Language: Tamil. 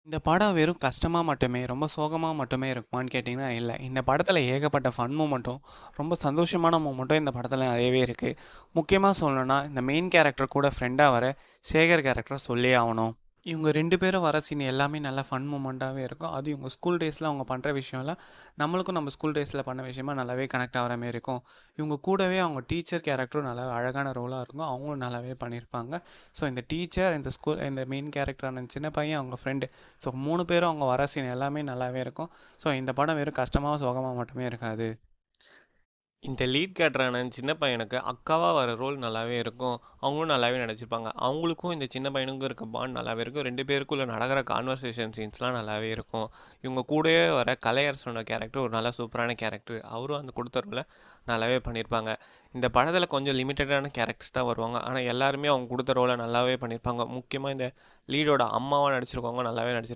இந்த படம் வெறும் கஷ்டமா மட்டுமே, ரொம்ப சோகமா மட்டுமே இருக்குமான்னு கேட்டீங்கன்னா, இல்ல. இந்த படத்துல ஏகப்பட்ட ஃபன் மொமெண்ட்டும், ரொம்ப சந்தோஷமான மொமெண்ட்டும் இந்த படத்துல நெறையவே இருக்கு. முக்கியமா சொல்லணும்னா, இந்த மெயின் கேரக்டர் கூட ஃப்ரெண்டா வர சேகர் கேரக்டர சொல்லியே ஆவணும். இவங்க 2 பேரும் வர சீன் எல்லாமே நல்ல ஃபன் மொமெண்ட்டாவே இருக்கும். அதுவும் இவங்க ஸ்கூல் டேஸ்ல அவங்க பண்ற விஷயம்லாம், நம்மளுக்கும் நம்ம ஸ்கூல் டேஸ்ல பண்ண விஷயமா நல்லாவே கனெக்ட் ஆகுற மாரி இருக்கும். இவங்க கூடவே அவங்க டீச்சர் கேரக்டரும் நல்லா அழகான ரோலா இருக்கும். அவங்களும் நல்லாவே பண்ணியிருப்பாங்க. ஸோ இந்த டீச்சர், இந்த மெயின் கேரக்டரான சின்ன பையன், அவங்க ஃப்ரெண்டு. ஸோ 3 பேரும் அவங்க வர சீன் எல்லாமே நல்லாவே இருக்கும். ஸோ இந்த படம் வெறும் கஷ்டமா, சோகமா மட்டுமே இருக்காது. இந்த லீட் கேரக்டரான சின்ன பையனுக்கு அக்காவா வர ரோல் நல்லாவே இருக்கும். அவங்களும் நல்லாவே நடிச்சிருப்பாங்க. அவங்களுக்கும் இந்த சின்ன பையனுக்கும் இருக்க பாண்ட் நல்லாவே இருக்கும். 2 பேருக்குள்ள நடக்கிற கான்வர்சேஷன் சீன்ஸ்லாம் நல்லாவே இருக்கும். இவங்க கூடவே வர கலையரசனோட கேரக்டர் ஒரு நல்ல சூப்பரான கேரக்டர். அவரும் அந்த கொடுத்த ரோலை நல்லாவே பண்ணியிருப்பாங்க. இந்த படத்தில் கொஞ்சம் லிமிட்டடான கேரக்டர்ஸ் தான் வருவாங்க. ஆனால் எல்லாருமே அவங்க கொடுத்த ரோலை நல்லாவே பண்ணியிருப்பாங்க. முக்கியமாக இந்த லீடோட அம்மாவாக நடிச்சிருக்கவங்க நல்லாவே நடிச்சிருப்பாங்க.